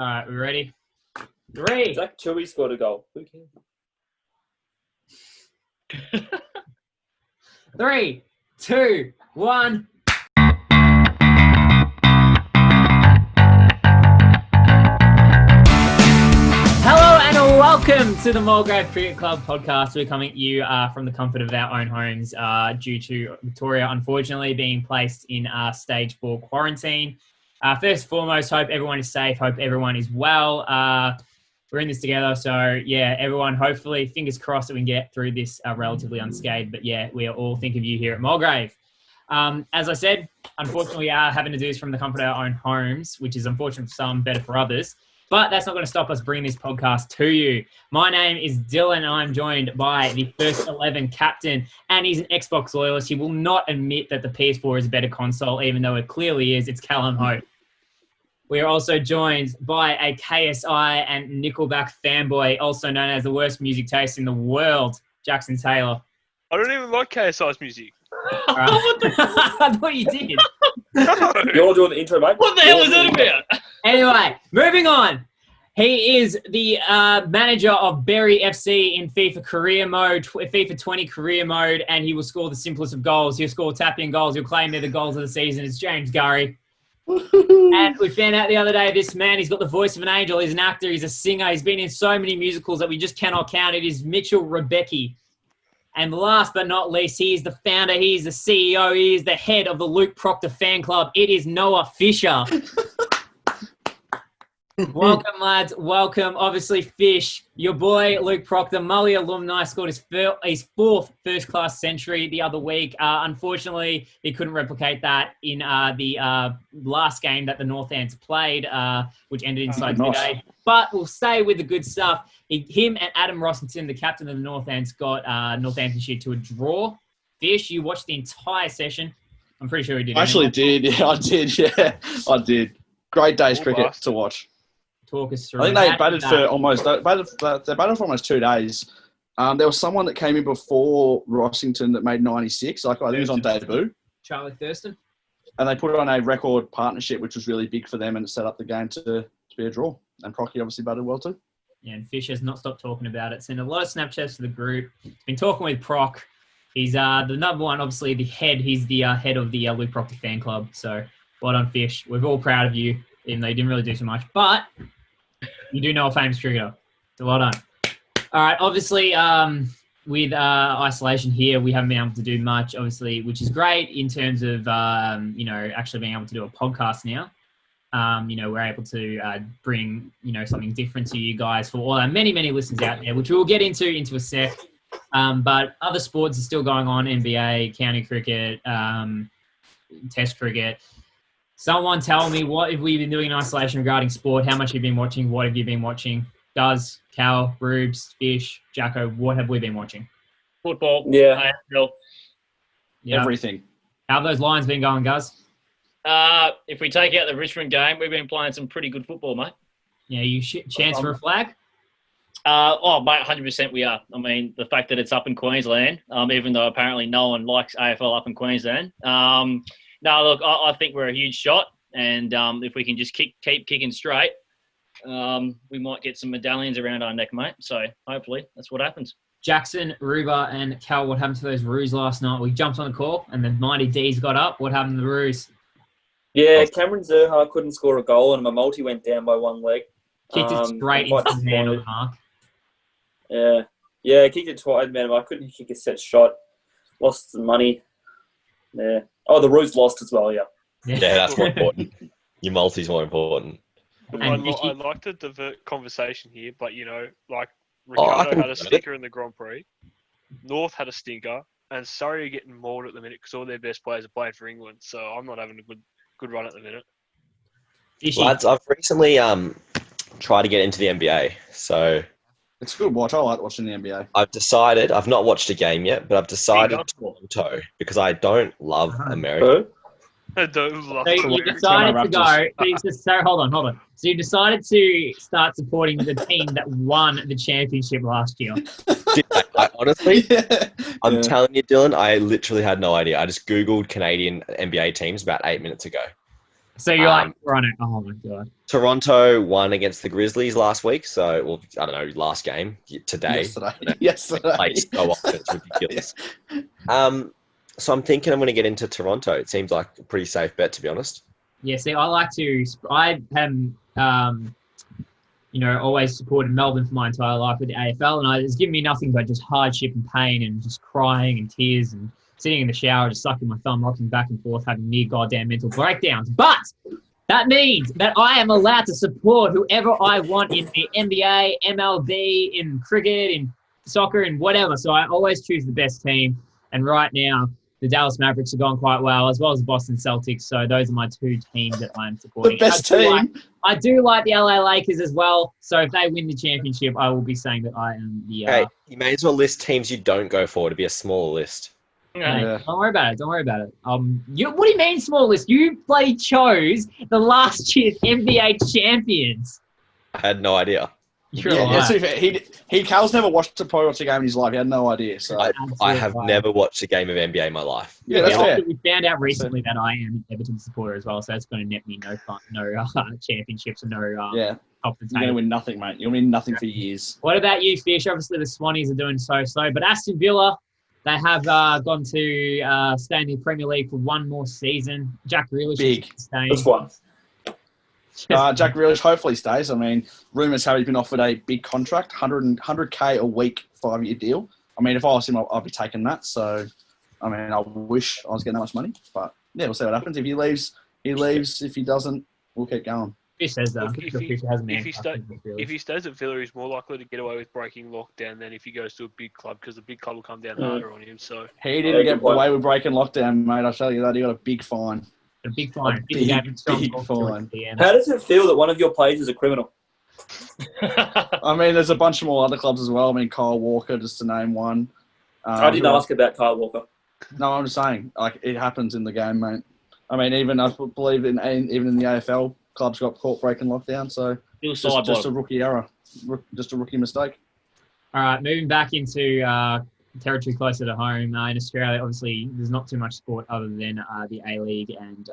All right, we ready? 3. Zach Tui scored a goal. Who cares? 3, 2, 1. Hello and welcome to the Mulgrave Cricket Club podcast. We're coming at you from the comfort of our own homes due to Victoria, unfortunately, being placed in stage 4 quarantine. First and foremost, hope everyone is safe. Hope everyone is well. We're in this together. So, yeah, everyone, hopefully, fingers crossed that we can get through this relatively unscathed. But, yeah, we all think of you here at Mulgrave. As I said, unfortunately, we are having to do this from the comfort of our own homes, which is unfortunate for some, better for others. But that's not going to stop us bringing this podcast to you. My name is Dylan, and I'm joined by the First 11 captain, and he's an Xbox loyalist. He will not admit that the PS4 is a better console, even though it clearly is. It's Callum Hope. We are also joined by a KSI and Nickelback fanboy, also known as the worst music taste in the world, Jackson Taylor. I don't even like KSI's music. Right. I thought you did. You all doing the intro, mate? What the hell is that about? Anyway, moving on. He is the manager of Berry FC in FIFA career mode, FIFA 20 career mode, and he will score the simplest of goals. He'll score tap-in goals. He'll claim they're the goals of the season. It's James Gurry. And we found out the other day, this man, he's got the voice of an angel. He's an actor. He's a singer. He's been in so many musicals that we just cannot count. It is Mitchell Rebecki. And last but not least, he is the founder. He is the CEO. He is the head of the Luke Proctor fan club. It is Noah Fisher. Welcome, lads. Welcome. Obviously, Fish, your boy, Luke Proctor, Mully alumni, scored his fourth first-class century the other week. Unfortunately, he couldn't replicate that in the last game that the Northants played, which ended inside midday. But we'll stay with the good stuff. Him and Adam Rossington, the captain of the Northants, got Northamptonshire to a draw. Fish, you watched the entire session. I'm pretty sure you did. I actually did. Yeah, I did. Yeah, I did. Great day's cricket to watch. Talk us through. I think they batted for almost 2 days. There was someone that came in before Rossington that made 96. I think it was on debut. Charlie Thurston. And they put on a record partnership, which was really big for them, and it set up the game to be a draw. And Procky obviously batted well too. Yeah, and Fish has not stopped talking about it. Sent a lot of Snapchats to the group. Been talking with Proc. He's the number one, obviously the head. He's the head of the Luke Proctor fan club. So well done, Fish. We're all proud of you, even though you didn't really do too much. But you do know a famous cricketer. So well done. All right, obviously with isolation here, we haven't been able to do much, obviously, which is great in terms of, actually being able to do a podcast now. We're able to bring, something different to you guys for all our many, many listeners out there, which we will get into a sec. But other sports are still going on, NBA, county cricket, test cricket. Someone tell me, what have we been doing in isolation regarding sport? How much have you been watching? What have you been watching? Guz, Cal, Rubes, Fish, Jacko, what have we been watching? Football. Yeah. AFL. Yeah. Everything. How have those Lions been going, Guz? If we take out the Richmond game, we've been playing some pretty good football, mate. Yeah, you chance for a flag? Mate, 100% we are. I mean, the fact that it's up in Queensland, even though apparently no one likes AFL up in Queensland. No, look, I think we're a huge shot, and if we can just keep kicking straight, we might get some medallions around our neck, mate. So hopefully that's what happens. Jackson, Ruba, and Cal, what happened to those Roos last night? We jumped on the call, and the mighty D's got up. What happened to the Roos? Yeah, Cameron Zerha couldn't score a goal, and my multi went down by one leg. Kicked it straight into his hand on the mark. Yeah, kicked it twice, man. I couldn't kick a set shot. Lost some money. Yeah. Oh, the Roos lost as well, yeah. Yeah, that's more important. Your multi's more important. I'd like to divert conversation here, but, Ricardo had a stinker in the Grand Prix. North had a stinker. And Surrey are getting mauled at the minute because all their best players are playing for England. So I'm not having a good run at the minute. Lads, I've recently tried to get into the NBA. So it's a good watch. I like watching the NBA. I've not watched a game yet, but I've decided Toronto because I don't love America. I don't love So you decided to go. Hold on. So you decided to start supporting the team that won the championship last year. I honestly, I'm telling you, Dylan, I literally had no idea. I just Googled Canadian NBA teams about 8 minutes ago. So you're like, Toronto. Oh my God. Toronto won against the Grizzlies last week. So, well, I don't know, last game today. Yesterday. Like so often, it's ridiculous. So I'm thinking I'm going to get into Toronto. It seems like a pretty safe bet, to be honest. Yeah, see, I have, always supported Melbourne for my entire life with the AFL, and it's given me nothing but just hardship and pain and just crying and tears and sitting in the shower, just sucking my thumb, rocking back and forth, having near goddamn mental breakdowns. But that means that I am allowed to support whoever I want in the NBA, MLB, in cricket, in soccer, and whatever. So I always choose the best team. And right now, the Dallas Mavericks are going quite well, as well as the Boston Celtics. So those are my two teams that I'm supporting. The best team. I do like the LA Lakers as well. So if they win the championship, I will be saying that I am the... Hey, you may as well list teams you don't go for to be a smaller list. Yeah. Don't worry about it. What do you mean small list? You chose the last year's NBA champions. I had no idea. Cal's never watched a pro watch a game in his life. He had no idea. So I have never watched a game of NBA in my life. Yeah, that's fair. We found out recently that I am an Everton supporter as well, so that's going to net me no championships and no off the table. You're going to win nothing, mate. You'll win nothing for years. What about you, Fish? Obviously, the Swannies are doing so, but Aston Villa, they have gone to stay in the Premier League for one more season. Jack Grealish is staying. That's one. Jack Grealish hopefully stays. I mean, rumours have he's been offered a big contract, 100K a week, 5-year deal. I mean, if I was him, I'd be taking that. So, I mean, I wish I was getting that much money. But, yeah, we'll see what happens. If he leaves, he leaves. If he doesn't, we'll keep going. Fish says that. If he stays at Villa, he's more likely to get away with breaking lockdown than if he goes to a big club, because the big club will come down harder on him. So he didn't get away with breaking lockdown, mate. I'll tell you that. He got a big fine. A big fine. Big fine. How does it feel that one of your players is a criminal? I mean, there's a bunch of more other clubs as well. I mean, Kyle Walker, just to name one. I didn't ask about Kyle Walker. No, I'm just saying, like, it happens in the game, mate. I mean, even I believe even in the AFL, clubs got caught breaking lockdown. So just a rookie error, just a rookie mistake. All right, moving back into territory closer to home. In Australia, obviously, there's not too much sport other than the A-League and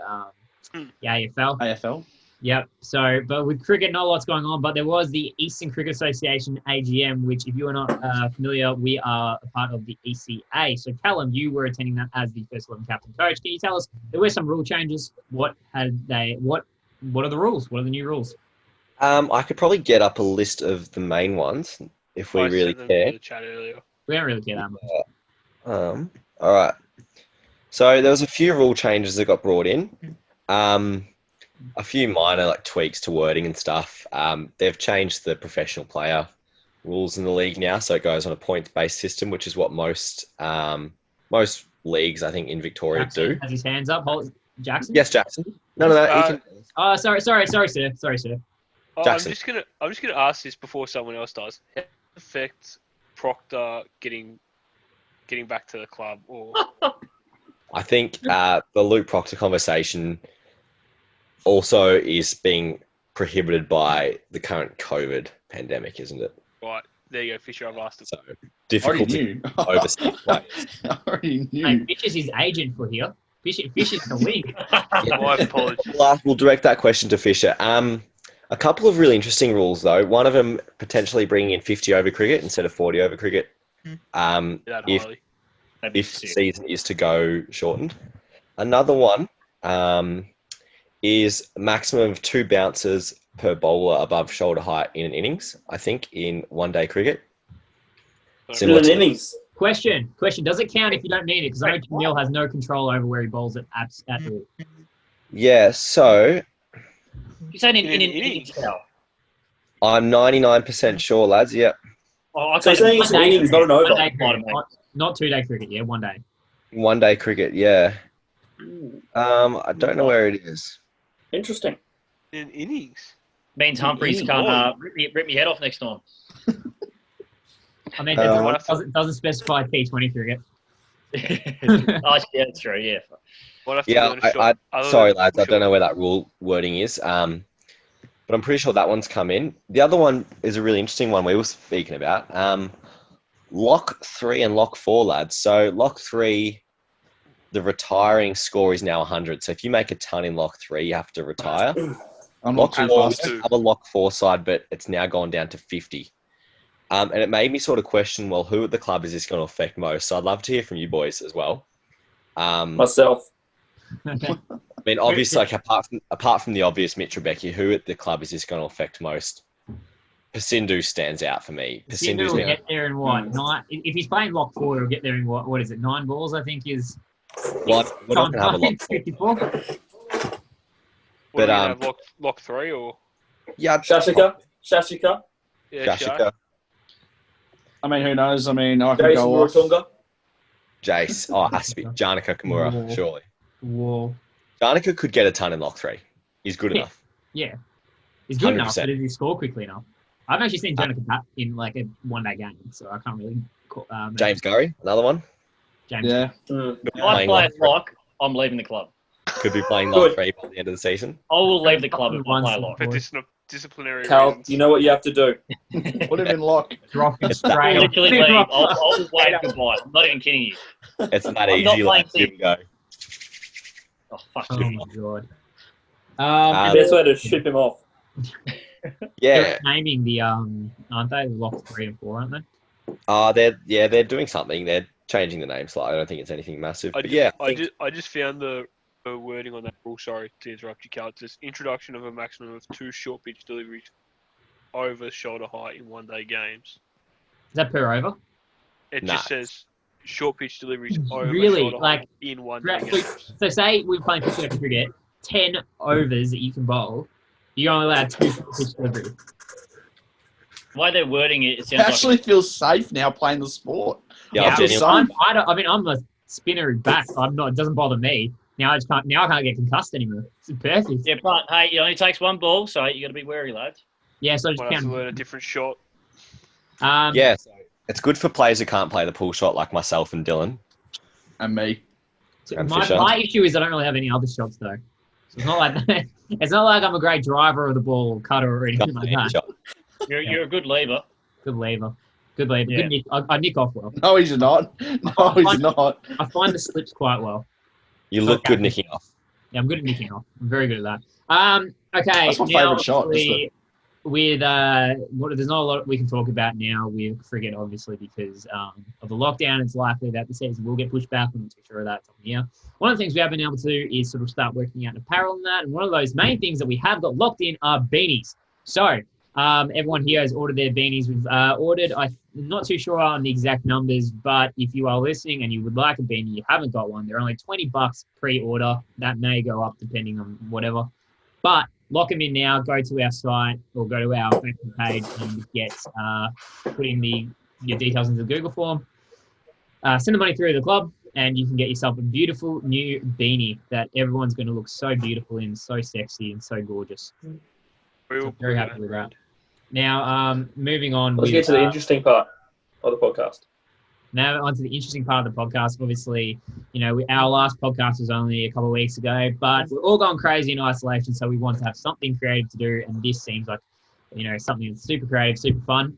the AFL. AFL? Yep. So, but with cricket, not a lot's going on, but there was the Eastern Cricket Association, AGM, which, if you are not familiar, we are a part of the ECA. So, Callum, you were attending that as the first 11 captain coach. Can you tell us, there were some rule changes. What are the rules? What are the new rules? I could probably get up a list of the main ones if we really care. We don't really care that much. All right. So there was a few rule changes that got brought in. A few minor like tweaks to wording and stuff. They've changed the professional player rules in the league now, so it goes on a points-based system, which is what most leagues, I think, in Victoria Jackson do. has his hands up. Jackson? Yes, Jackson. None of that. Oh, sorry, sir. I'm just gonna ask this before someone else does. How does it affect Proctor getting back to the club? Or I think the Luke Proctor conversation also is being prohibited by the current COVID pandemic, isn't it? Right, there you go, Fisher. I've asked it. So difficult to oversee players. I already knew. Hey, Fish is his agent for here. Fish is the link. My apologies. We'll direct that question to Fisher. A couple of really interesting rules, though. One of them potentially bringing in 50 over cricket instead of 40 over cricket. If season is to go shortened. Another one is a maximum of 2 bounces per bowler above shoulder height in an innings, I think, in one-day cricket. In an innings? Question. Does it count if you don't need it? Because I know Jamil has no control over where he bowls it at all. Yeah, so You said in an innings. I'm 99% sure, lads. Yep. Oh, so saying it's an innings, not an over. Not 2-day cricket, yeah, 1 day. One-day cricket, yeah. I don't know where it is. Interesting. In innings? Means Humphreys can't rip me head off next time. I mean, it doesn't specify T20 cricket. Oh, yeah, that's true, yeah. Sorry, lads, I don't know where that rule wording is. But I'm pretty sure that one's come in. The other one is a really interesting one we were speaking about. Lock 3 and Lock 4, lads. So Lock 3 the retiring score is now 100. So if you make a ton in lock 3, you have to retire. I'm Lock not too 4 fast. have a lock 4 side, but it's now gone down to 50. And it made me sort of question, well, who at the club is this going to affect most? So I'd love to hear from you boys as well. Myself. Okay. I mean, obviously, like apart from the obvious Mitch Rebecca, who at the club is this going to affect most? Pasindu stands out for me. Sindu Pasindu's will now, get there in what? Nine, if he's playing lock 4, he'll get there in what is it? 9 balls, I think is. well, we're not going to have a lock 4. 54. What But, are we gonna have lock 3 or? Yeah, Shashika. Yeah, Jashika, I mean, who knows? I mean, I could Jason go off. Muratunga. Jace. Oh, it has to be Janika Kimura, Whoa. surely. Whoa. Janika could get a ton in lock 3. He's good Yeah. enough. Yeah. He's good enough, 100%. but did he score quickly enough? I've actually seen Janika bat in like a one-day game, so I can't really call James Gurry, another one. James. Yeah. Could be If I playing play lock at lock, I'm leaving the club. Could be playing lock Good. 3 by the end of the season. I will leave the club if I play lock. For disciplinary Cal, reasons. you know what you have to do. Put him in lock. Drop him It's that- straight. Literally leave. I'll wave goodbye. I'm not even kidding you. It's that I'm not easy. playing Like, here we go. Oh, fuck Oh you. my god. Best way to ship him off. Yeah. They're naming the aren't they lock 3 and 4, aren't they? They're doing something. They're changing the name slightly. I don't think it's anything massive. I But yeah, I just found the wording on that rule. Sorry to interrupt you, Cal. It says introduction of a maximum of 2 short pitch deliveries over shoulder height in one-day games. Is that per over? It Nah. just says short pitch deliveries over Really? shoulder Like, height in one-day Right, games. So say we're playing pitch circuit cricket, 10 overs that you can bowl, you're only allowed 2 pitch deliveries. The way they're wording it, it I sounds like actually feel safe now playing the sport. yeah, Yeah, I'm feel genuinely- sorry. I'm a spinner back. I'm not. It doesn't bother me. Now I can't get concussed anymore. It's perfect. yeah, but hey, it only takes 1 ball, so you got to be wary, lads. Yeah, so I just Might have to learn a count. different shot. yeah. So it's good for players who can't play the pull shot like myself and Dylan. And me. And Fisher. My issue is I don't really have any other shots though. So it's not like it's not like I'm a great driver of the ball, or cutter, or anything like that. Shot. You're a good lever. Good lever. Good lever. Yeah. Good nick. I nick off well. No, he's not. No, he's not. I find the slips quite well. You look Okay. good nicking off. Yeah, I'm good at nicking off. I'm very good at that. Okay. That's my now, favourite shot, obviously, with there's not a lot we can talk about now with cricket, obviously, because of the lockdown. It's likely that the season will get pushed back. I'm not too sure of that time of year. One of the things we have been able to do is sort of start working out an apparel in that. And one of those main things that we have got locked in are beanies. So everyone here has ordered their beanies. We've ordered, I'm not too sure on the exact numbers, but if you are listening and you would like a beanie, you haven't got one, they're only $20 pre-order. That may go up depending on whatever. But lock them in now. Go to our site or go to our Facebook page and put in your details into the Google form. Send the money through to the club, and you can get yourself a beautiful new beanie that everyone's going to look so beautiful in, so sexy and so gorgeous. So very happy with that. Now, moving on. Let's get to the interesting part of the podcast. Now on to the interesting part of the podcast. Obviously, our last podcast was only a couple of weeks ago, but we're all going crazy in isolation, so we want to have something creative to do, and this seems like, something that's super creative, super fun.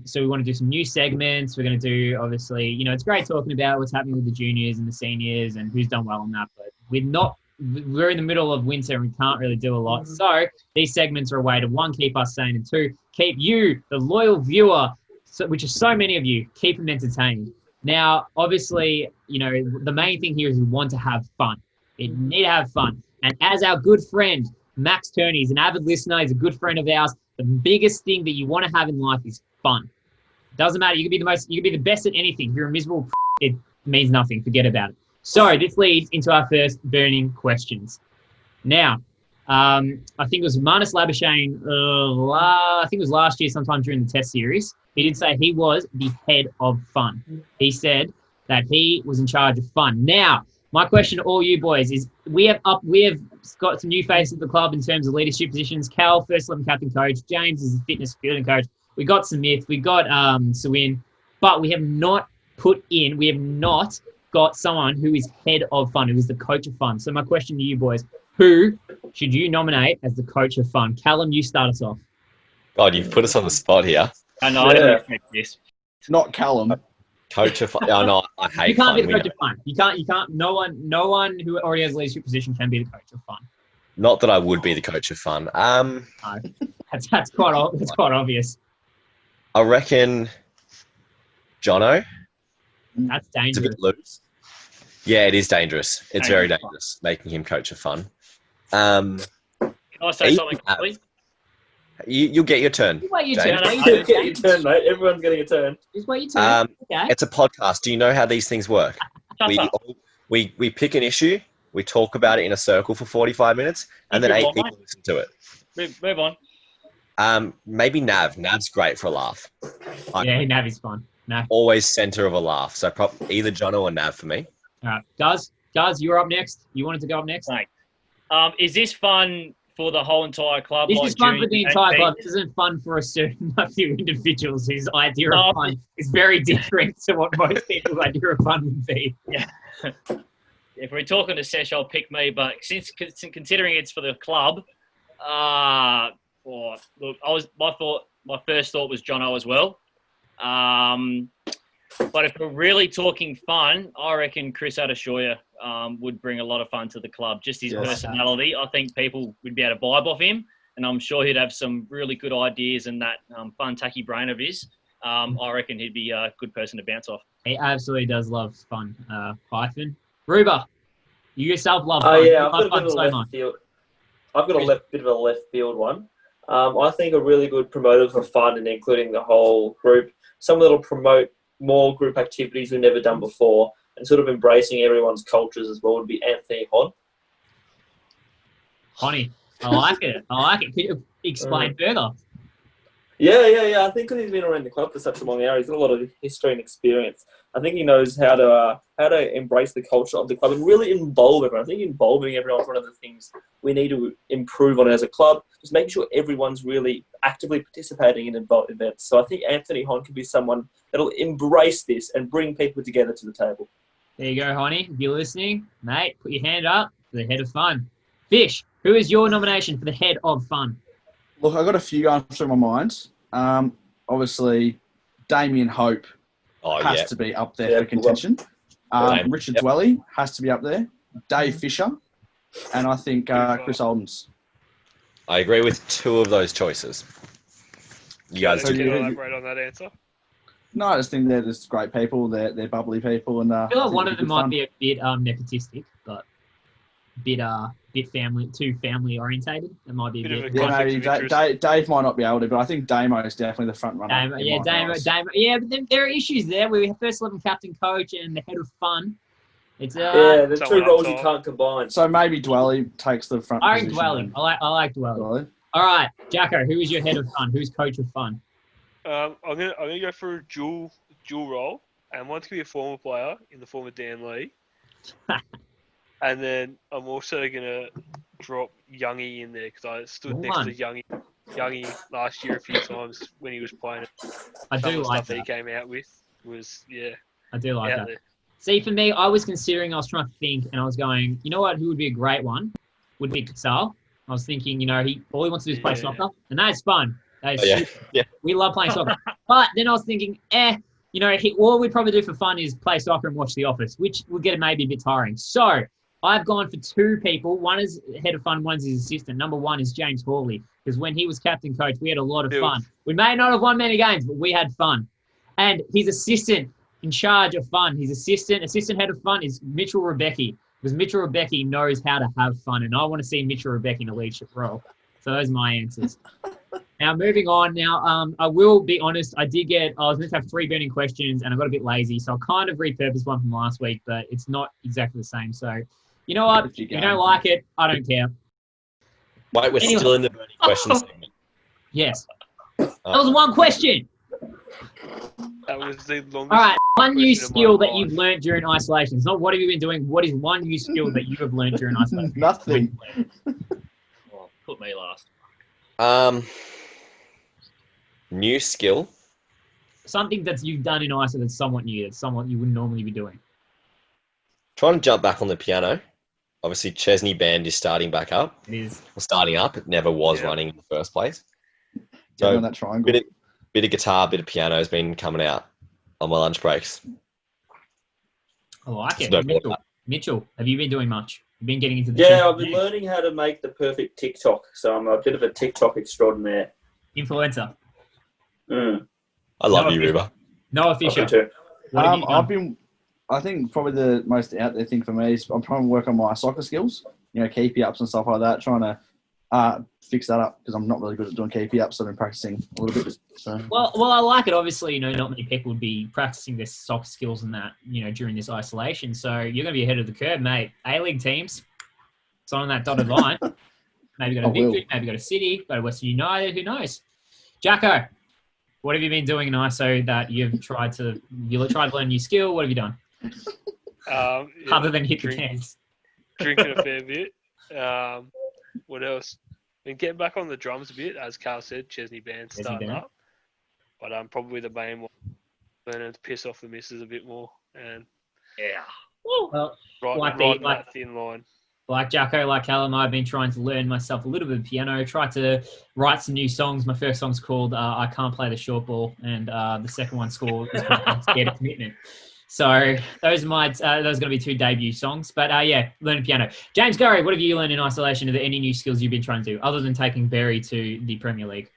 So we want to do some new segments. We're going to do, obviously, it's great talking about what's happening with the juniors and the seniors and who's done well on that, but we're in the middle of winter and we can't really do a lot. So these segments are a way to, 1, keep us sane, and 2, keep you, the loyal viewer, which is so many of you, keep them entertained. Now, obviously, the main thing here is we want to have fun. We need to have fun. And as our good friend, Max Turney, is an avid listener, he's a good friend of ours. The biggest thing that you want to have in life is fun. Doesn't matter. You can be the best at anything. If you're a miserable, it means nothing. Forget about it. So this leads into our first burning questions. Now, I think it was Marnus Labuschagne, I think it was last year sometime during the test series. He did say he was the head of fun. He said that he was in charge of fun. Now, my question to all you boys is, we have got some new faces at the club in terms of leadership positions. Cal, first 11 captain coach. James is the fitness fielding coach. We got Samith. We got Suwin. But we have not got someone who is head of fun, who is the coach of fun. So my question to you boys, who should you nominate as the coach of fun? Callum, you start us off. God, you've put us on the spot here. I know, I didn't expect this. Not Callum. Coach of fun. Oh, no, I hate You can't be fun. the coach of fun. You can't. No one who already has a leadership position can be the coach of fun. Not that I would be the coach of fun. No, that's quite obvious. I reckon Jono. That's It's a dangerous. bit loose. Yeah, it is dangerous. It's very Dangerous. dangerous, making him coach of fun. Can I say Ethan something quickly? You'll get your turn. Just wait your James. turn. You get your turn, mate. Everyone's getting a turn. Just wait your turn. Okay. It's a podcast. Do you know how these things work? Shut up. We pick an issue, we talk about it in a circle for 45 minutes, and then Move 8 on, people listen to it. Move on. Maybe Nav. Nav's great for a laugh. Yeah, Nav is fun. Nav. Always center of a laugh. So either Jono or Nav for me. All right, Guz, you're up next. You wanted to go up next. Right. Is this fun for the whole entire club? This like is fun during for the game entire day? club. This isn't fun for a certain few individuals whose idea No. of fun is very different to what most people's idea of fun would be. If we're talking to Sesh, I'll pick me. But considering it's for the club, look, my first thought was Jono as well. But if we're really talking fun, I reckon Chris Adeshoya would bring a lot of fun to the club. Just his personality. I think people would be able to vibe off him, and I'm sure he'd have some really good ideas and that fun, tacky brain of his. I reckon he'd be a good person to bounce off. He absolutely does love fun. Hyphen. Ruba, you yourself love fun. Oh You yeah, I've love got a fun bit of a so left much. field. I've got a bit of a left field one. I think a really good promoter for fun and including the whole group, someone that'll promote more group activities we've never done before and sort of embracing everyone's cultures as well would be Anthony Hon. Honey, I like it. Could you explain further? Yeah. I think because he's been around the club for such a long hour, he's got a lot of history and experience. I think he knows how to embrace the culture of the club and really involve everyone. I think involving everyone is one of the things we need to improve on as a club. Just making sure everyone's really actively participating in events. So I think Anthony Hon could be someone that'll embrace this and bring people together to the table. There you go, honey. If you're listening, mate, put your hand up for the head of fun. Fish, who is your nomination for the head of fun? Look, I've got a few going through my mind. Obviously, Damien Hope has to be up there for contention. Richard Dwelly has to be up there. Dave Fisher. And I think Chris Oldens. I agree with 2 of those choices. You guys Can do. you elaborate on that answer? No, I just think they're just great people. They're bubbly people. And I feel like one of them might be a bit nepotistic, but bit family orientated. It might be a bit. Dave might not be able to, but I think Damo is definitely the front runner. Damo. Yeah, but then there are issues there. We have first 11 captain, coach, and the head of fun. It's the 2 roles you can't combine. So maybe Dwelly takes the front. I like Dwelly. I like Dwelly. All right, Jacko, who is your head of fun? Who's coach of fun? I'm gonna go for a dual role, and one's gonna be a former player in the form of Dan Lee, and then I'm also gonna drop Youngie in there because I stood next to Youngie last year a few times when he was playing. I do like stuff that. he came out with was I do like that. There. See, for me, I was trying to think, and I was going, you know what, who would be a great one? Would be Kassal. I was thinking, all he wants to do is play soccer, and that is fun. That is yeah. We love playing soccer. But then I was thinking, all we'd probably do for fun is play soccer and watch The Office, which would get maybe a bit tiring. So I've gone for 2 people. One is head of fun, one's his assistant. Number 1 is James Hawley, because when he was captain coach, we had a lot of fun. We may not have won many games, but we had fun. And his assistant in charge of fun, his assistant head of fun is Mitchell Rebecki, because Mitchell Rebecki knows how to have fun, and I want to see Mitchell Rebecki in a leadership role. So those are my answers. Now, moving on. Now, I will be honest. I was meant to have 3 burning questions, and I got a bit lazy, so I kind of repurposed one from last week, but it's not exactly the same. So, you know what? If you don't like it, I don't care. Wait, we're still in the burning questions segment. Yes. That was 1 question. That was the longest. All right. One new skill that you've learned during isolation. It's not what have you been doing. What is one new skill that you have learned during isolation? Nothing. Well, put me last. New skill. Something that you've done in isolation that's somewhat new, that's somewhat you wouldn't normally be doing. Trying to jump back on the piano. Obviously, Chesney Band is starting back up. It is. Or starting up. It never was running in the first place. So on that triangle. Bit of guitar, bit of piano has been coming out on my lunch breaks. I like it. Don't know what Mitchell, have you been doing much? You've been getting into the Yeah, I've been game? learning how to make the perfect TikTok, so I'm a bit of a TikTok extraordinaire. Influencer. I love No you, official. Ruba. Noah Fisher. Too. What have you done? I think probably the most out there thing for me is I'm trying to work on my soccer skills, keepy ups and stuff like that, trying to fix that up because I'm not really good at doing keepy ups, so I've been practicing a little bit. So. Well, I like it. Obviously, not many people would be practicing their soccer skills and that, during this isolation. So you're going to be ahead of the curve, mate. A-League teams, it's on that dotted line. Maybe go to Victory, maybe go to City, go to Western United, who knows? Jacko, what have you been doing in ISO that you've tried to learn a new skill? What have you done? Other than hit the cans. Drinking a fair bit. What else? Been getting back on the drums a bit, as Carl said. Chesney Band starting up, but probably the main one, learning to piss off the missus a bit more, and Well, riding that thin line. Like Jacko, like Callum, I've been trying to learn myself a little bit of piano. Tried to write some new songs. My first song's called "I Can't Play the Short Ball," and the second one's called "I'm Scared of Commitment." So those are going to be 2 debut songs. But learning piano. James Gurry, what have you learned in isolation? Are there any new skills you've been trying to do other than taking Berry to the Premier League?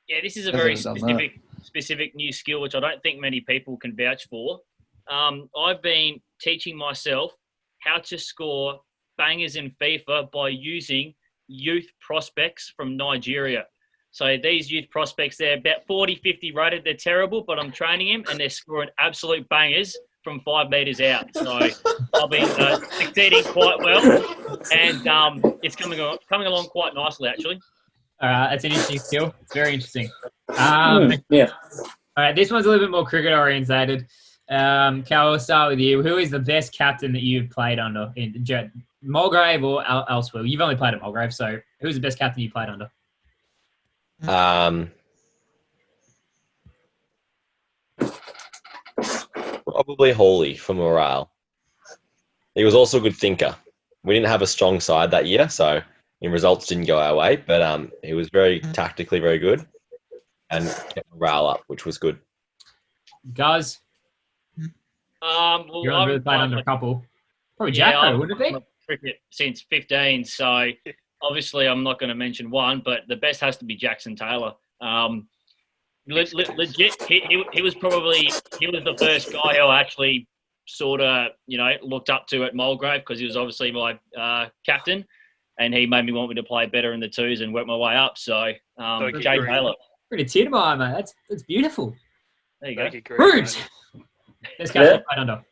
Yeah, this is a very specific new skill, which I don't think many people can vouch for. I've been teaching myself how to score bangers in FIFA by using youth prospects from Nigeria. So these youth prospects, they're about 40, 50 rated. They're terrible, but I'm training them and they're scoring absolute bangers from 5 metres out. So I've been succeeding quite well, and it's coming along quite nicely, actually. That's an interesting skill. It's very interesting. All right, this one's a little bit more cricket orientated. Cal, we'll start with you. Who is the best captain that you've played under in Mulgrave or elsewhere? You've only played at Mulgrave, so who's the best captain you played under? Probably Hawley for morale. He was also a good thinker. We didn't have a strong side that year, so in results didn't go our way, but he was very tactically very good and kept morale up, which was good. Guys? Well, You're really played under a couple. Probably Jacko, wouldn't it be? Cricket since 15, so obviously I'm not going to mention one, but the best has to be Jackson Taylor. Legit, he was the first guy who I actually sort of, looked up to at Mulgrave because he was obviously my captain, and he made me want me to play better in the twos and work my way up. So, Jay Taylor. Pretty tear mate. That's beautiful. There you go. Bruce! Best captain played under.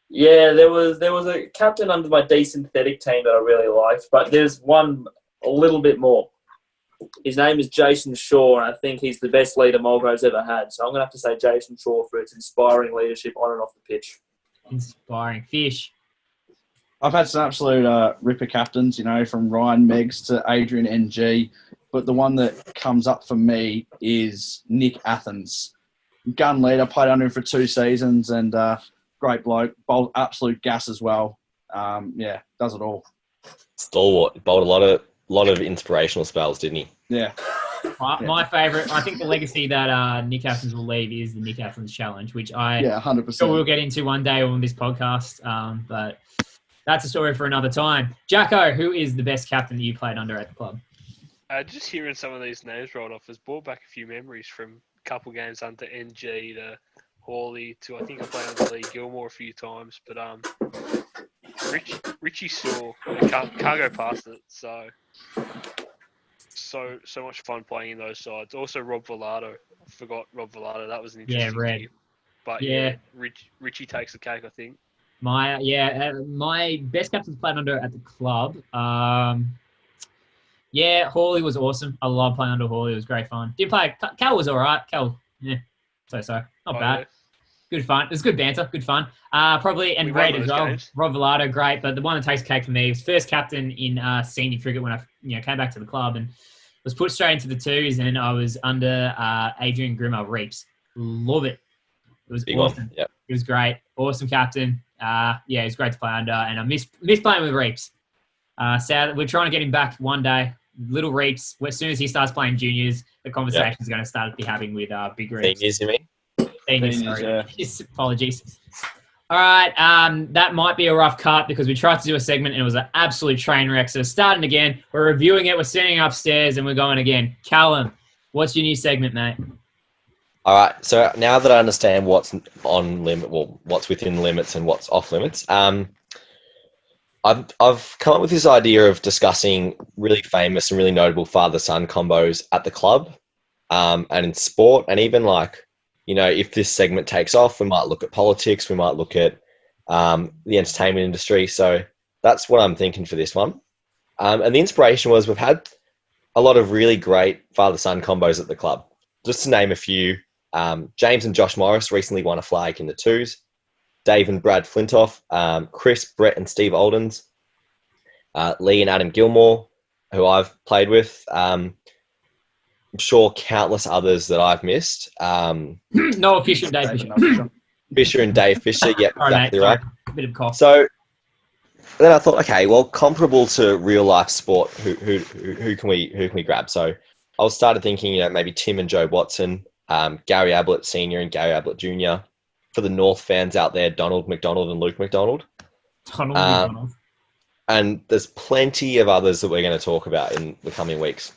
Yeah, there was a captain under my desynthetic team that I really liked, but there's one a little bit more. His name is Jason Shaw, and I think he's the best leader Mulgrave's ever had. So I'm going to have to say Jason Shaw for its inspiring leadership on and off the pitch. Inspiring. Fish. I've had some absolute ripper captains, from Ryan Meggs to Adrian NG, but the one that comes up for me is Nick Athens. Gun leader, played under him for 2 seasons, and great bloke, bowled absolute gas as well. Does it all. Stalwart, bowled a lot of inspirational spells, didn't he? Yeah. My favourite, I think the legacy that Nick Athens will leave is the Nick Athens Challenge, which 100%. Sure we'll get into one day on this podcast, but that's a story for another time. Jacko, who is the best captain that you played under at the club? Just hearing some of these names rolled off has brought back a few memories from a couple games under NG to Hawley to I think I played under Lee Gilmore a few times, but Richie Saw, can't go past it. So much fun playing in those sides. Also Rob Villado. I forgot Rob Villado. That was an interesting game. But Richie takes the cake, I think. My best captains played under at the club. Hawley was awesome. I love playing under Hawley. It was great fun. Did play. Cal was all right. Cal, so. Not bad. Yeah. Good fun. It was good banter. Good fun. Probably, and great as well. Games. Rob Villado, great. But the one that takes cake for me was first captain in senior cricket when I came back to the club and was put straight into the twos, and I was under Adrian Grimmer Reeps. Love it. It was awesome. Yep. It was great. Awesome captain. It was great to play under, and I miss playing with Reeps. Sad. We're trying to get him back one day. Little Reeps. As soon as he starts playing juniors, the conversation is going to start to be having with big Reeps. Seniors, you mean? Seniors, sorry. Yeah. Apologies. All right, that might be a rough cut because we tried to do a segment and it was an absolute train wreck. So starting again, we're reviewing it, we're sitting upstairs and we're going again. Callum, what's your new segment, mate? All right. So now that I understand what's on limit, well, what's within limits and what's off limits, I've come up with this idea of discussing really famous and really notable father-son combos at the club, and in sport, and even like, if this segment takes off, we might look at politics, we might look at the entertainment industry. So that's what I'm thinking for this one. And the inspiration was we've had a lot of really great father-son combos at the club. Just to name a few, James and Josh Morris recently won a flag in the twos. Dave and Brad Flintoff, Chris, Brett and Steve Oldens, Lee and Adam Gilmore, who I've played with. I'm sure countless others that I've missed. Noah Fisher and Dave Fisher. Fisher and Dave Fisher, yeah, exactly right. A bit of cough. So then I thought, okay, well, comparable to real life sport, who can we grab? So I started thinking, maybe Tim and Joe Watson, Gary Ablett Senior and Gary Ablett Junior. For the North fans out there, Donald McDonald and Luke McDonald. Donald McDonald. And there's plenty of others that we're going to talk about in the coming weeks.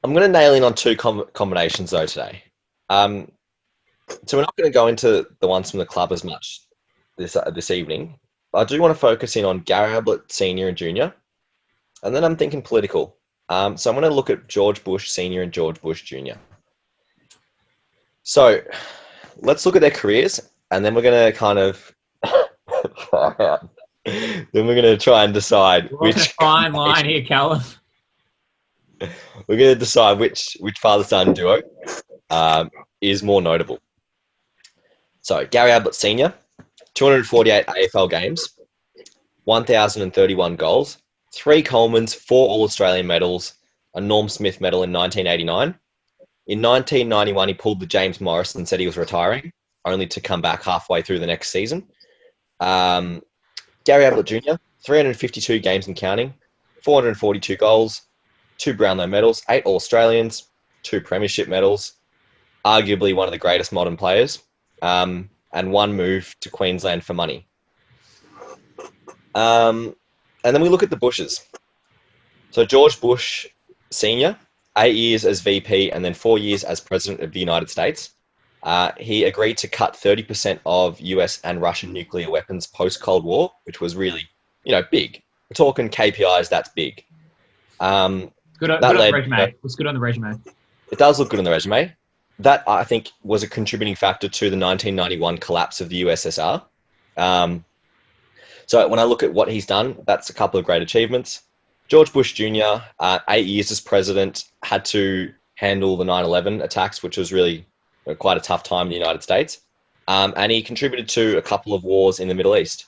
I'm going to nail in on two combinations though today. So we're not going to go into the ones from the club as much this evening. I do want to focus in on Gary Ablett Senior and Junior, and then I'm thinking political. So I'm going to look at George Bush Senior and George Bush Junior. So let's look at their careers, and then we're going to kind of then we're going to try and decide which fine line here, Callum. We're going to decide which father-son duo is more notable. So Gary Ablett Senior, 248 AFL games, 1,031 goals, 3 Colemans, 4 All-Australian medals, a Norm Smith medal in 1989. In 1991, he pulled the James Morris and said he was retiring, only to come back halfway through the next season. Gary Ablett Jr., 352 games and counting, 442 goals, 2 Brownlow medals, 8 All-Australians, 2 Premiership medals, arguably one of the greatest modern players, and 1 move to Queensland for money. And then we look at the Bushes. So George Bush Sr., 8 years as VP and then 4 years as President of the United States. He agreed to cut 30% of US and Russian nuclear weapons post-Cold War, which was really, big. We're talking KPIs, that's big. Good on the resume. Looks good on the resume. It does look good on the resume. That, I think, was a contributing factor to the 1991 collapse of the USSR. So when I look at what he's done, that's a couple of great achievements. George Bush Jr., 8 years as president, had to handle the 9/11 attacks, which was really quite a tough time in the United States. And he contributed to a couple of wars in the Middle East.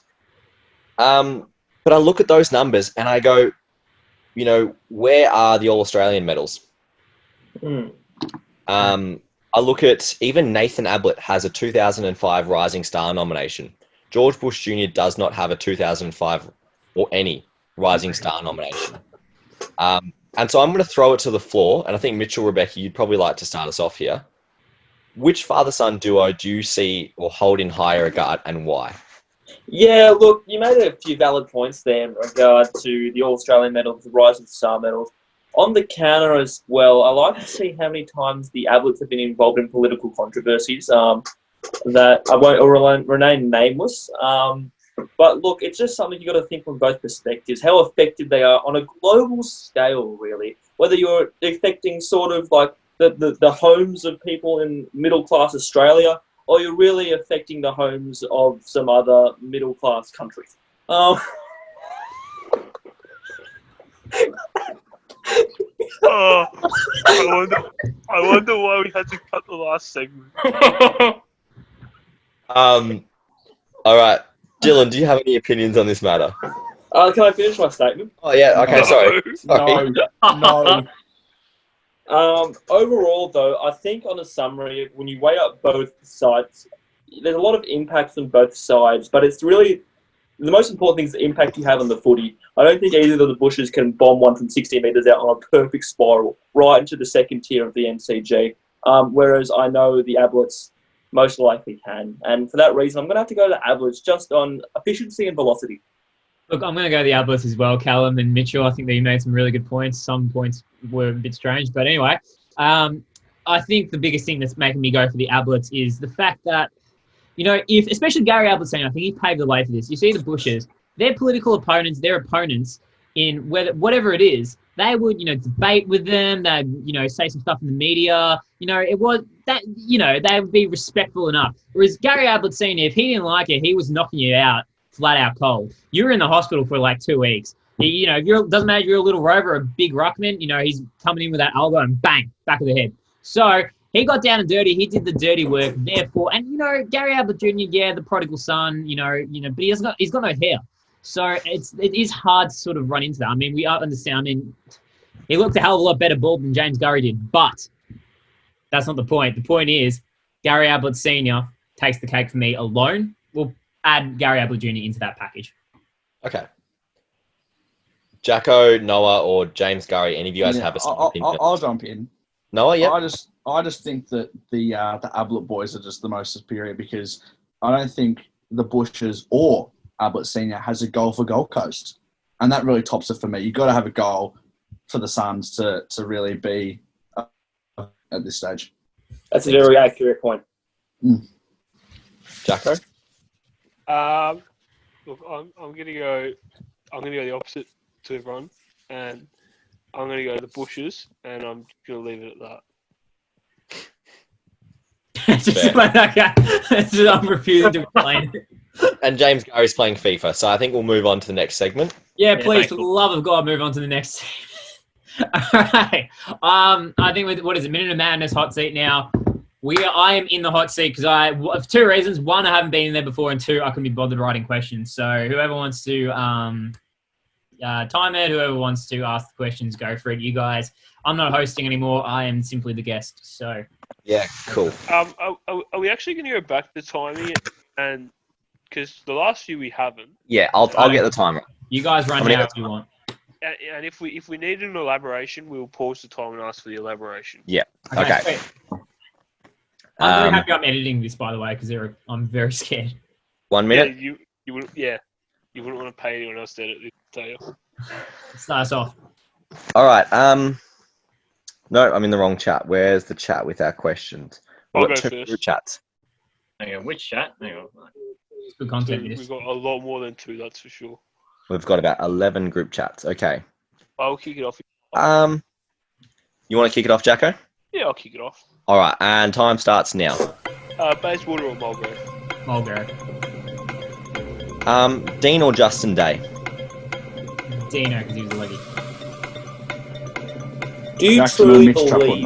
But I look at those numbers and I go, where are the All-Australian medals? I look at even Nathan Ablett has a 2005 Rising Star nomination. George Bush Jr. does not have a 2005 or any Rising Star nomination. And so I'm going to throw it to the floor, and I think Mitchell, Rebecca, you'd probably like to start us off here. Which father-son duo do you see or hold in higher regard, and why? Yeah, look, you made a few valid points there in regard to the All-Australian medals, the Rising Star medals. On the counter as well, I like to see how many times the Ablets have been involved in political controversies that I won't remain nameless. But look, it's just something you've got to think from both perspectives, how effective they are on a global scale, really. Whether you're affecting sort of like the homes of people in middle-class Australia, or you're really affecting the homes of some other middle-class countries. Oh, I wonder why we had to cut the last segment. All right. Dylan, do you have any opinions on this matter? Can I finish my statement? Oh, yeah. Okay, No. sorry. No. Overall, though, I think on a summary, when you weigh up both sides, there's a lot of impacts on both sides, but it's really the most important thing is the impact you have on the footy. I don't think either of the Bushes can bomb one from 60 metres out on a perfect spiral right into the second tier of the MCG, whereas I know the Ablets most likely can. And for that reason, I'm going to have to go to Ablets just on efficiency and velocity. Look, I'm going to go the Ablets as well, Callum and Mitchell. I think that you made some really good points. Some points were a bit strange. But anyway, I think the biggest thing that's making me go for the Ablets is the fact that, if especially Gary Ablett saying, I think he paved the way for this. You see the Bushes, their political opponents, their opponents in whatever it is, they would, debate with them. They'd, say some stuff in the media. It was that, they would be respectful enough. Whereas Gary Ablett Senior, if he didn't like it, he was knocking you out flat out cold. You were in the hospital for like 2 weeks. He, doesn't matter if you're a little rover or a big ruckman, he's coming in with that elbow and bang, back of the head. So he got down and dirty. He did the dirty work. Therefore, and Gary Ablett Jr., the prodigal son, but he's got no hair. So it is hard to sort of run into that. I mean, we understand. I mean, he looked a hell of a lot better bald than James Gurry did, but that's not the point. The point is Gary Ablett Sr. takes the cake for me alone. We'll add Gary Ablett Jr. into that package. Okay. Jacko, Noah, or James Gurry, any of you guys have a opinion? I'll jump in. Noah, yeah. I just think that the Ablett boys are just the most superior because I don't think the Bushes or Ablett Senior has a goal for Gold Coast, and that really tops it for me. You've got to have a goal for the Suns to really be at this stage. That's a very accurate point. Jacko? Look, I'm gonna go the opposite to everyone, and I'm gonna go the Bushes, and I'm gonna leave it at that. Just like that guy. I'm refusing to explain it. And James Gurry's playing FIFA, so I think we'll move on to the next segment. Yeah, please, for the love of God, move on to the next segment. All right. I think with, Minute of Madness hot seat now. I am in the hot seat because for 2 reasons. 1, I haven't been in there before, and 2, I couldn't be bothered writing questions. So whoever wants to time it, whoever wants to ask the questions, go for it. You guys, I'm not hosting anymore. I am simply the guest. So yeah, cool. Are we actually going to go back to timing it? And because the last few we haven't. Yeah, I'll get the timer. You guys run how you want. And if we need an elaboration, we'll pause the time and ask for the elaboration. Yeah. Okay. I'm very happy I'm editing this, by the way, because I'm very scared. 1 minute. Yeah, you wouldn't want to pay anyone else to edit this, tell you. Start us off. All right. No, I'm in the wrong chat. Where's the chat with our questions? I'll go 2 first. group chats. Hang on, which chat? Hang on. It's good content. We've got a lot more than 2, that's for sure. We've got about 11 group chats. Okay. I'll kick it off. You want to kick it off, Jacko? Yeah, I'll kick it off. All right, and time starts now. Bayswater or Mulgrave? Mulgrave. Dean or Justin Day? Dino, because he was a leggy. Do you Jackson truly or Mitch believe?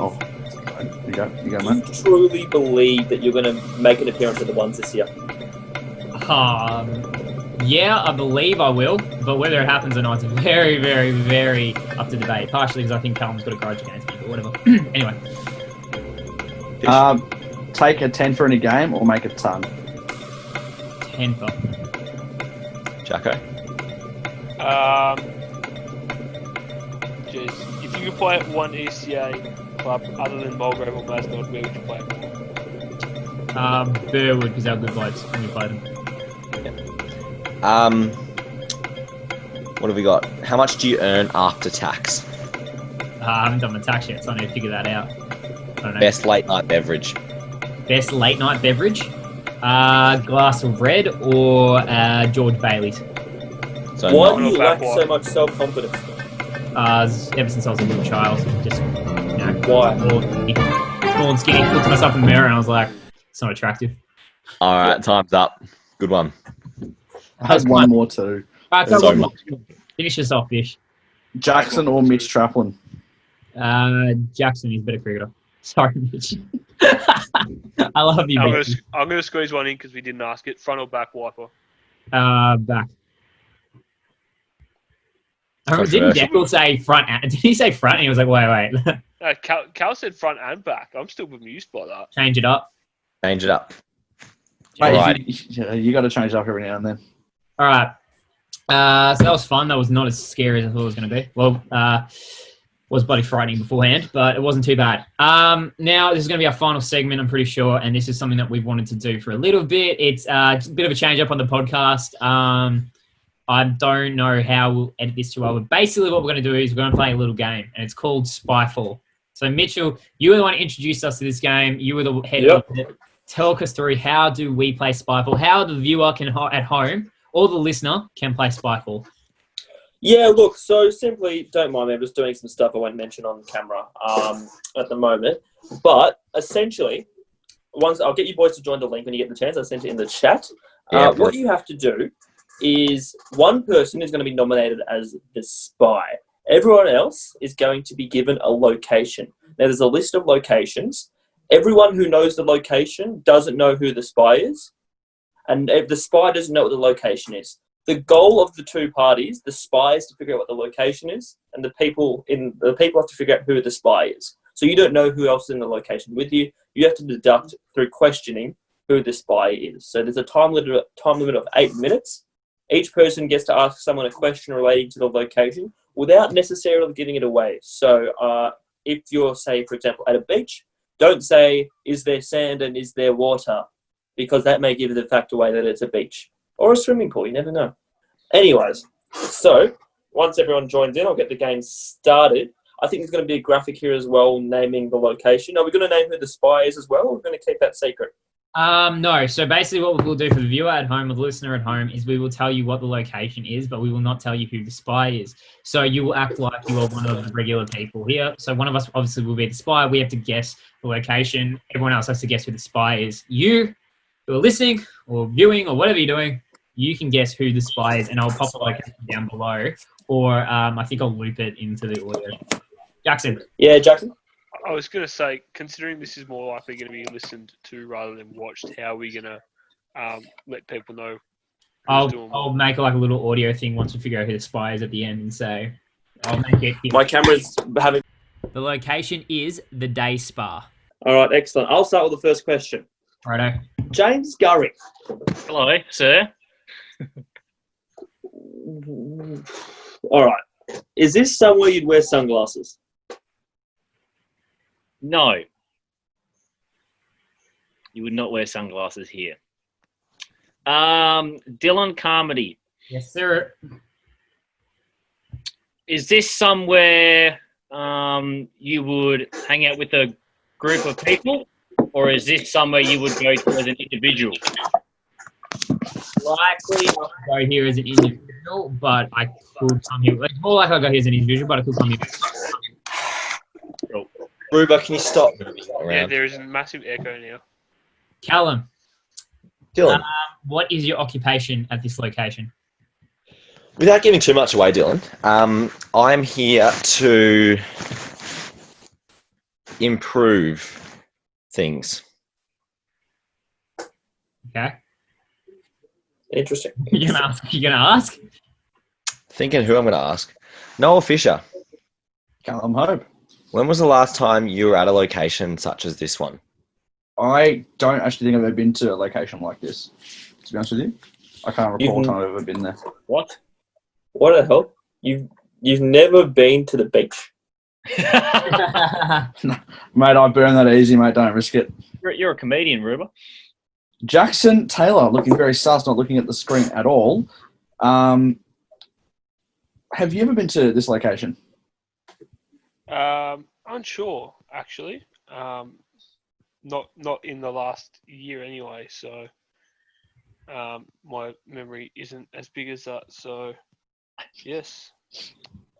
You go, Do you mate. truly believe that you're going to make an appearance at the ones this year? Yeah, I believe I will, but whether it happens or not, it's very, very, very up to debate. Partially because I think Callum's got a grudge against me, but whatever. Anyway. Take a 10 for any game or make a ton? 10 for. Jacko? Jeez. If you could play at one ECA club other than Mulgrave or Mascot, where would you play it? Burwood, because they're good blokes when we play them. What have we got? How much do you earn after tax? I haven't done my tax yet, so I need to figure that out. I don't know. Best late night beverage? Best late night beverage? Glass of red or George Bailey's. So Why not- do you lack so much self-confidence? Ever since I was a little child, just, Why? small and skinny. Looked at myself in the mirror and I was like, it's not attractive. All right, time's up. Good one. I have one more too. All right, So go on. much. Finish this off, Bish. Jackson or Mitch Traplin? Jackson is better cricketer. Sorry, Mitch. I love you, Mitch. I'm going to squeeze one in because we didn't ask it. Front or back wiper? Back. I remember, didn't Deckel say front? Did he say front? And he was like, wait. Cal said front and back. I'm still bemused by that. Change it up. Change it up. Mate, Alright. you got to change it up every now and then. All right. So that was fun. That was not as scary as I thought it was going to be. Well, was bloody frightening beforehand, but it wasn't too bad. Now, this is going to be our final segment, I'm pretty sure, and this is something that we've wanted to do for a little bit. It's a bit of a change up on the podcast. I don't know how we'll edit this too well, but basically what we're going to do is we're going to play a little game, and it's called Spyfall. So, Mitchell, you were the one who introduced us to this game. You were the head of it. Talk us through, how do we play Spyfall? How the viewer can at home, or the listener, can play Spyfall? Yeah, look, so simply, don't mind me, I'm just doing some stuff I won't mention on camera at the moment. But essentially, once I'll get you boys to join the link when you get the chance. I sent it in the chat. What you have to do is one person is going to be nominated as the spy. Everyone else is going to be given a location. Now, there's a list of locations. Everyone who knows the location doesn't know who the spy is. And if the spy doesn't know what the location is. The goal of the two parties, the spy is to figure out what the location is, and the people have to figure out who the spy is. So you don't know who else is in the location with you. You have to deduct through questioning who the spy is. So there's a time limit of 8 minutes. Each person gets to ask someone a question relating to the location without necessarily giving it away. So if you're, say, for example, at a beach, don't say, is there sand and is there water? Because that may give the fact away that it's a beach. Or a swimming pool, you never know. Anyways, so once everyone joins in, I'll get the game started. I think there's going to be a graphic here as well naming the location. Are we going to name who the spy is as well, or are we going to keep that secret? No. So basically what we'll do for the viewer at home or the listener at home is we will tell you what the location is, but we will not tell you who the spy is. So you will act like you are one of the regular people here. So one of us obviously will be the spy. We have to guess the location. Everyone else has to guess who the spy is. You who are listening or viewing or whatever you're doing, you can guess who the spy is, and I'll pop the location down below, or I think I'll loop it into the audio. Jackson. Yeah, Jackson? I was going to say, considering this is more likely going to be listened to rather than watched, how are we going to let people know who's doing what? I'll make like a little audio thing once we figure out who the spy is at the end, and say, I'll make it. My camera's having... The location is the day spa. All right, excellent. I'll start with the first question. Righto. James Gurry. Hello, sir. All right. Is this somewhere you'd wear sunglasses? No. You would not wear sunglasses here. Dylan Carmody. Yes, sir. Is this somewhere you would hang out with a group of people, or is this somewhere you would go to as an individual? Likely I'll go here as an individual, but I could come here. It's more like I'll go here as an individual, but I could come here. Cool. Ruba, can you stop moving around? Yeah, there is a massive echo now. Callum, Dylan, what is your occupation at this location? without giving too much away, Dylan, I'm here to improve things. Okay. Interesting. You're gonna ask? Thinking who I'm going to ask. Noel Fisher, Callum Hope. when was the last time you were at a location such as this one? I don't actually think I've ever been to a location like this, to be honest with you. I can't recall a time I've ever been there. What? What the hell? You've never been to the beach? Mate, I burn that easy, mate. Don't risk it. You're a comedian, Ruba. Jackson Taylor, looking very sus, not looking at the screen at all. Have you ever been to this location? Unsure, actually. Not in the last year anyway, so my memory isn't as big as that. So, yes.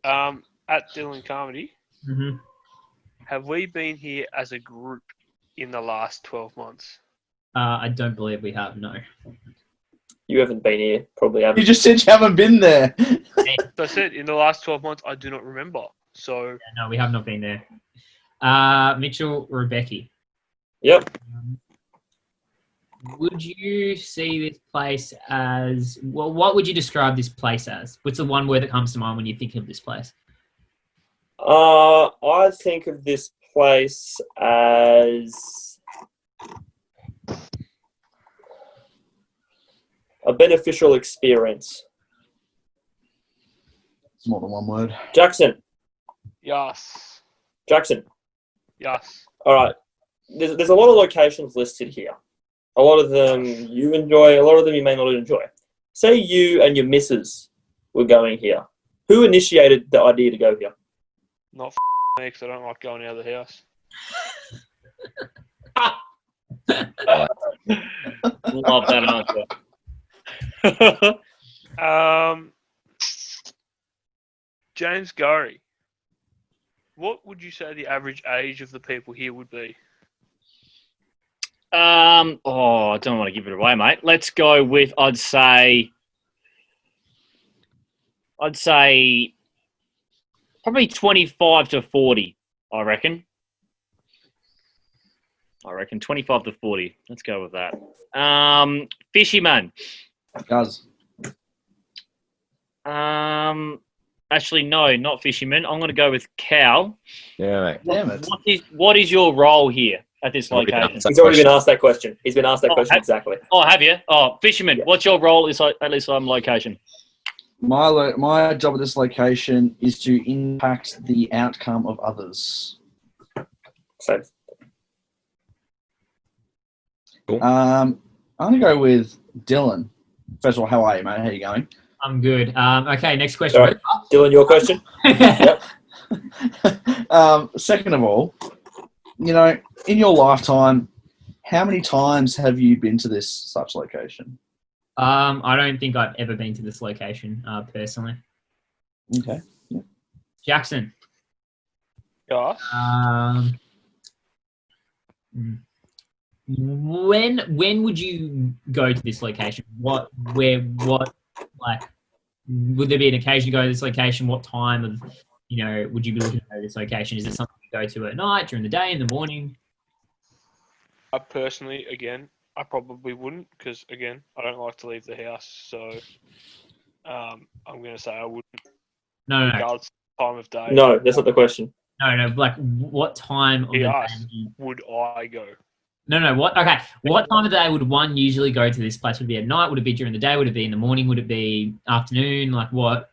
At Dylan Carmody, Mm-hmm. have we been here as a group in the last 12 months? I don't believe we have, no. You haven't been here, probably haven't. You just said you haven't been there. So I said, in the last 12 months, I do not remember. So, Yeah, no, we have not been there. Mitchell Rebecca. Yep. Would you see this place as, well, what would you describe this place as? What's the one word that comes to mind when you think of this place? I think of this place as a beneficial experience. It's more than one word. Jackson, Yes. Jackson. Yes. All right. There's a lot of locations listed here. A lot of them you enjoy. A lot of them you may not enjoy. Say you and your missus were going here. Who initiated the idea to go here? Not me, because I don't like going out of the house. Love that answer. James Gurry. What would you say the average age of the people here would be? I don't want to give it away, mate. Let's go with I'd say probably 25 to 40, I reckon. 25 to 40. Let's go with that. Fishyman. Guys. Actually, no, not Fishyman. I'm going to go with Cal. Yeah, mate. Damn it. What is your role here at this Already location? answered. He's already been asked that question. He's been asked that question exactly. Oh, have you? Oh, Fisherman, Yeah. what's your role at this location? My job at this location is to impact the outcome of others. So, Cool. I'm going to go with Dylan. First of all, how are you, mate? How are you going? I'm good. Okay, next question. all right. Dylan, your question? Second of all, in your lifetime, how many times have you been to this such location? I don't think I've ever been to this location personally. Okay. Yeah. Jackson. Yes. When would you go to this location? What would there be an occasion to go to this location? What time of would you be looking to go to this location? Is it something you go to at night, during the day, in the morning? I personally, again, I probably wouldn't because, again, I don't like to leave the house. So I'm going to say I wouldn't. No. Regardless of time of day. No, that's not the question. No. Like, what time of the He day asked, would I go? No. What time of the day would one usually go to this place? Would it be at night? Would it be during the day? Would it be in the morning? Would it be afternoon? Like what?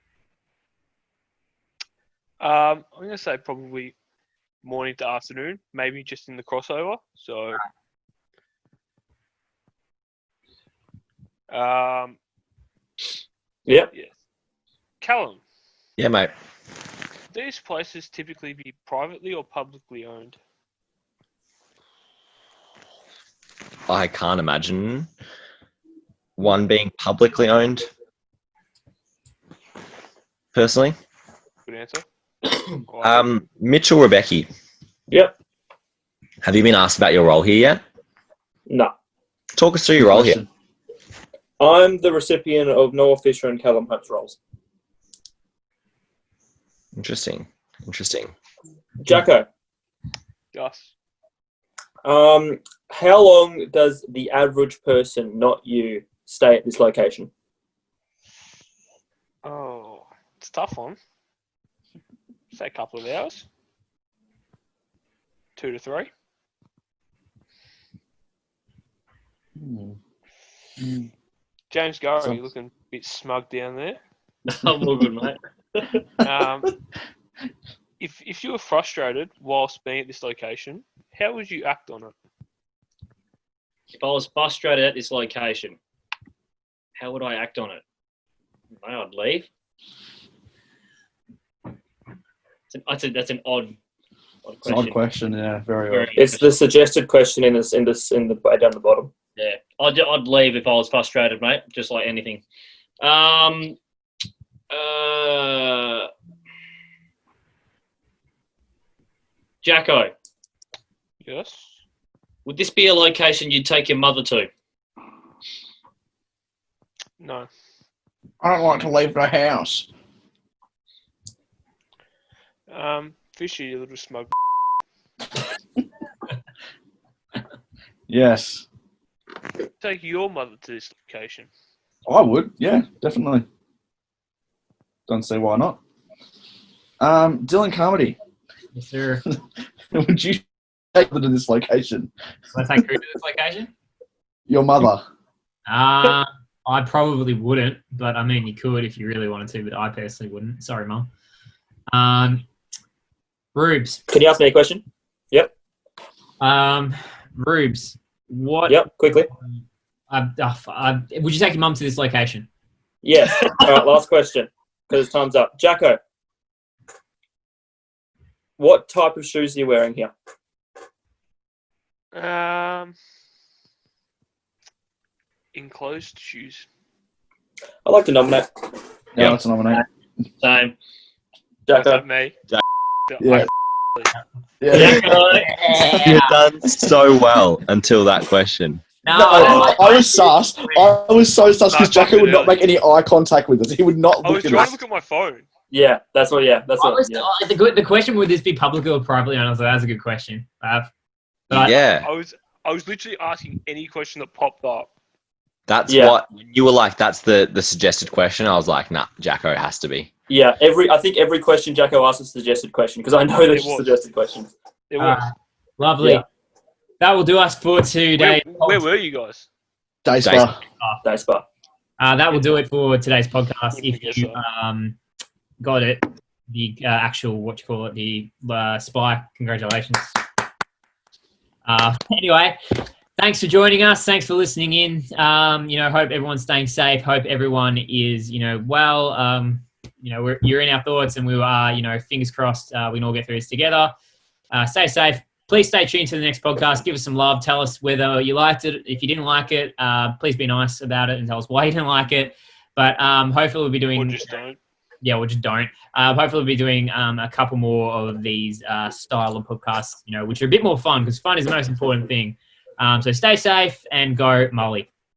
I'm going to say probably morning to afternoon, maybe just in the crossover. So, Yep. yeah. Callum, Yeah, mate. these places typically be privately or publicly owned? I can't imagine one being publicly owned. Personally, Good answer. Mitchell Rebecki, Yep. have you been asked about your role here yet? No. Talk us through your role here. I'm the recipient of Noah Fisher and Callum Hunt's roles. Interesting. Jacko, Yes. how long does the average person, not you, stay at this location? Oh, it's a tough one. Say a couple of hours. 2 to 3. James Gurry, looking a bit smug down there. I'm all good, mate. If you were frustrated whilst being at this location, how would you act on it? If I was frustrated at this location, how would I act on it? I'd leave. That's an odd It's an odd question, yeah, very odd. It's the suggested question in the way down the bottom. Yeah, I'd leave if I was frustrated, mate. Just like anything. Jacko, Yes. would this be a location you'd take your mother to? No. I don't like to leave the house. Fishy, you little smug. Yes, Take your mother to this location. I would. Yeah, definitely. Don't see why not. Dylan Carmody, Yes, sir. would you take her to this location? Let's take who to this location. Your mother. I probably wouldn't, but I mean, you could if you really wanted to, but I personally wouldn't. Sorry, Mum. Rubes. Can you ask me a question? Yep. Rubes. What? Yep. Quickly. Would you take your mum to this location? Yes. All right. Last question, because time's up. Jacko, what type of shoes are you wearing here? Enclosed shoes. I'd like to nominate Yeah, let's nominate. Same. What's Jacko. that, me? Yeah. Yeah. You've done so well until that question. No, No, I was sus. I was so sus because No, Jacko would not fucking make any eye contact with us. He would not I was look at trying us. to look at my phone. Yeah, that's what. Yeah, that's what. Yeah. The question, would this be publicly or privately? And I was like, that's a good question. Yeah, I was literally asking any question that popped up. that's Yeah. what when you were like. That's the suggested question. I was like, nah, Jacko, it has to be. Yeah. I think every question Jacko asks is a suggested question because I know It there's was. suggested questions. It was. Lovely. Yeah. That will do us for today. Where were you guys? Day Day spa. Day spa. That will do it for today's podcast. Wouldn't If guess you so. got it, the actual, what you call it, the spy, congratulations. Anyway, thanks for joining us. Thanks for listening in. Hope everyone's staying safe. Hope everyone is, well. You're in our thoughts, and we are, fingers crossed, we can all get through this together. Stay safe. Please stay tuned to the next podcast. Give us some love. Tell us whether you liked it. If you didn't like it, please be nice about it and tell us why you didn't like it. But hopefully we'll be doing... Or just don't. Yeah, or just don't. Hopefully we'll be doing a couple more of these style of podcasts, which are a bit more fun because fun is the most important thing. So stay safe and go Molly.